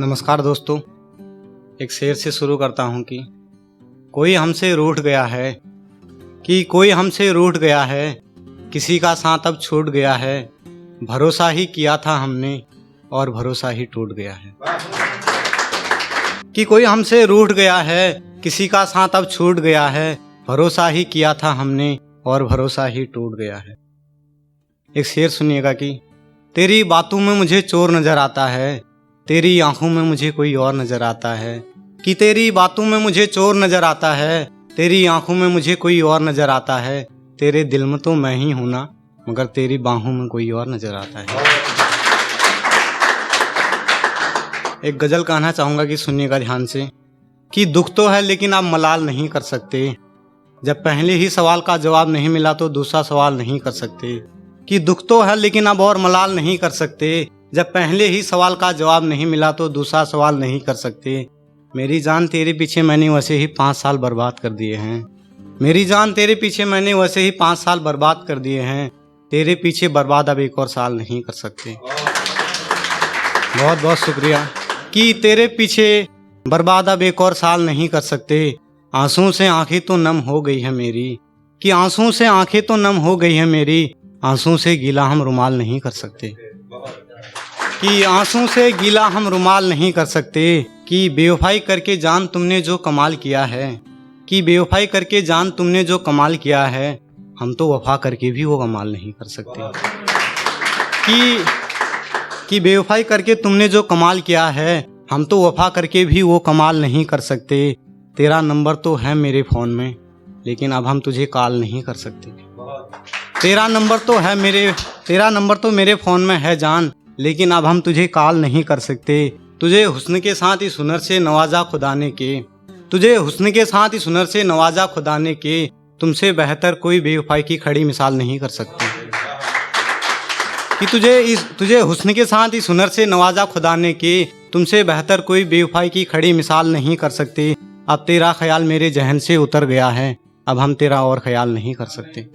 नमस्कार दोस्तों, एक शेर से शुरू करता हूँ कि कोई हमसे रूठ गया है, कोई हमसे रूठ गया है, किसी का साथ अब छूट गया है, भरोसा ही किया था हमने और भरोसा ही टूट गया है। कि कोई हमसे रूठ गया है, किसी का साथ अब छूट गया है, भरोसा ही किया था हमने और भरोसा ही टूट गया है। एक शेर सुनिएगा कि तेरी बातों में मुझे चोर नजर आता है, तेरी आंखों में मुझे कोई और नजर आता है। कि तेरी बातों में मुझे चोर नजर आता है, तेरी आंखों में मुझे कोई और नजर आता है, तेरे दिल में तो मैं ही हूं ना, मगर तेरी बाहों में कोई और नजर आता है। एक गजल कहना चाहूंगा कि सुनिएगा ध्यान से कि दुख तो है लेकिन आप मलाल नहीं कर सकते, जब पहले ही सवाल का जवाब नहीं मिला तो दूसरा सवाल नहीं कर सकते। कि दुख तो है लेकिन अब और मलाल नहीं कर सकते, जब पहले ही सवाल का जवाब नहीं मिला तो दूसरा सवाल नहीं कर सकते। मेरी जान तेरे पीछे मैंने वैसे ही 5 साल बर्बाद कर दिए हैं, मेरी जान तेरे पीछे मैंने वैसे ही 5 साल बर्बाद कर दिए हैं, तेरे पीछे बर्बाद अब एक और साल नहीं कर सकते। बहुत बहुत शुक्रिया। कि तेरे पीछे बर्बाद अब एक और साल नहीं कर सकते, आंसुओं से आंखें तो नम हो गई है मेरी। कि आंसुओं से आंखें तो नम हो गई है मेरी, आंसुओं से गीला हम रुमाल नहीं कर सकते। कि आंसुओं से गीला हम रुमाल नहीं कर सकते। कि बेवफाई करके जान तुमने जो कमाल किया है, कि बेवफाई करके जान तुमने जो कमाल किया है, हम तो वफा करके भी वो कमाल नहीं कर सकते। कि बेवफाई करके तुमने जो कमाल किया है, हम तो वफा करके भी वो कमाल नहीं कर सकते। तेरा नंबर तो है मेरे फ़ोन में, लेकिन अब हम तुझे कॉल नहीं कर सकते। तेरा नंबर तो मेरे फ़ोन में है जान, लेकिन अब हम तुझे कॉल नहीं कर सकते। तुझे हुस्न के साथ इस हुनर से नवाजा खुदा ने के, तुझे हुस्न के साथ इस हुनर से नवाजा खुदा ने के, तुमसे बेहतर कोई बेवफाई की खड़ी मिसाल नहीं कर सकते। कि तुझे हुस्न के साथ इस हुनर से नवाजा खुदा ने के, तुमसे बेहतर कोई बेवफाई की खड़ी मिसाल नहीं कर सकते। अब तेरा ख्याल मेरे जहन से उतर गया है, अब हम तेरा और ख्याल नहीं कर सकते।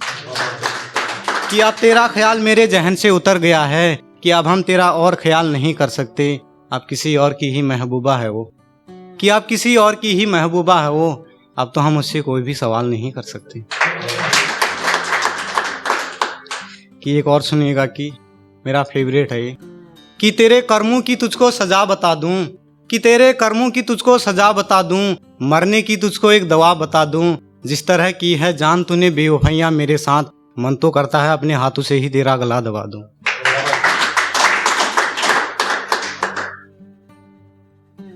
कि अब तेरा ख्याल मेरे जहन से उतर गया है, कि अब हम तेरा और ख्याल नहीं कर सकते। अब किसी और की ही महबूबा है वो, कि अब किसी और की ही महबूबा है वो, अब तो हम उससे कोई भी सवाल नहीं कर सकते। कि एक और सुनिएगा कि मेरा फेवरेट है ये, कि तेरे कर्मों की तुझको सजा बता दूं, कि तेरे कर्मों की तुझको सजा बता दूं, मरने की तुझको एक दवा बता दूं, जिस तरह की है जान तूने बेवफाइयां मेरे साथ, मन तो करता है अपने हाथों से ही तेरा गला दबा दूं।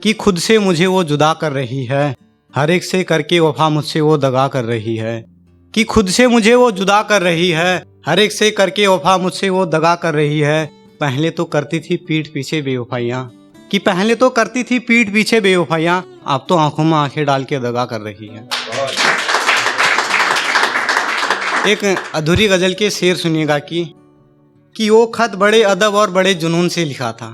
कि खुद से मुझे वो जुदा कर रही है, हर एक से करके वफा मुझसे वो दगा कर रही है। कि खुद से मुझे वो जुदा कर रही है, हर एक से करके वफा मुझसे वो दगा कर रही है। पहले तो करती थी पीठ पीछे बेवफाइयां, कि पहले तो करती थी पीठ पीछे बेवफाइयां, अब तो आंखों में आंखें डाल के दगा कर रही है। एक अधूरी गजल के शेर सुनिएगा कि वो खत बड़े अदब और बड़े जुनून से लिखा था,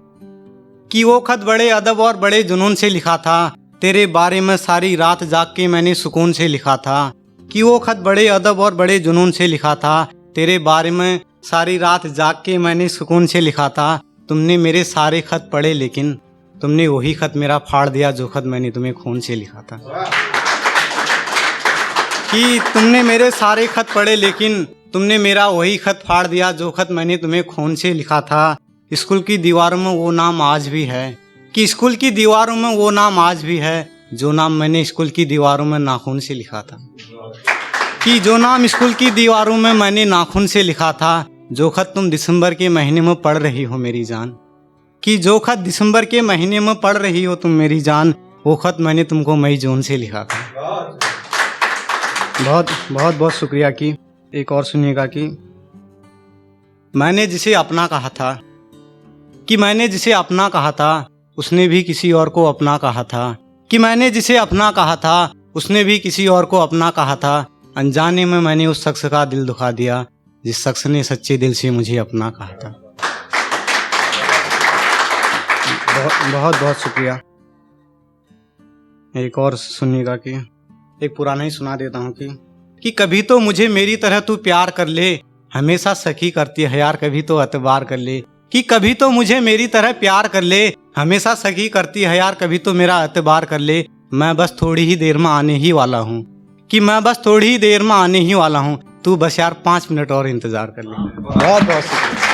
कि वो खत बड़े अदब और बड़े जुनून से लिखा था, तेरे बारे में सारी रात जाग के मैंने सुकून से लिखा था। कि वो खत बड़े अदब और बड़े जुनून से लिखा था, तेरे बारे में सारी रात जाग के मैंने सुकून से लिखा था। तुमने मेरे सारे खत पढ़े लेकिन तुमने वही खत मेरा फाड़ दिया जो खत मैंने तुम्हें खून से लिखा था। कि तुमने मेरे सारे खत पढ़े लेकिन तुमने मेरा वही खत फाड़ दिया जो खत मैंने तुम्हें खून से लिखा था। स्कूल की दीवारों में वो नाम आज भी है, कि स्कूल की दीवारों में वो नाम आज भी है, जो नाम मैंने स्कूल की दीवारों में नाखून से लिखा था। कि जो नाम स्कूल की दीवारों में मैंने नाखून से लिखा था, जो खत तुम दिसंबर के महीने में पढ़ रही हो मेरी जान। कि जो खत दिसंबर के महीने में पढ़ रही हो तुम मेरी जान, वो खत मैंने तुमको मई जून से लिखा था। बहुत बहुत बहुत शुक्रिया। कि एक और सुनिएगा कि मैंने जिसे अपना कहा था, कि मैंने जिसे अपना कहा था, उसने भी किसी और को अपना कहा था। कि मैंने जिसे अपना कहा था, उसने भी किसी और को अपना कहा था। अनजाने में मैंने उस शख्स का दिल दुखा दिया, जिस शख्स ने सच्चे दिल से मुझे अपना कहा था। बहुत बहुत शुक्रिया। एक और सुनिएगा कि एक पुराना ही सुना देता हूँ कि कभी तो मुझे मेरी तरह तू प्यार कर ले, हमेशा सखी करती है यार, कभी तो एतबार कर ले। कि कभी तो मुझे मेरी तरह प्यार कर ले, हमेशा सगी करती है यार, कभी तो मेरा एतबार कर ले। मैं बस थोड़ी ही देर में आने ही वाला हूँ, कि मैं बस थोड़ी ही देर में आने ही वाला हूँ, तू बस यार 5 मिनट और इंतजार कर ले। बहुत बहुत शुक्रिया।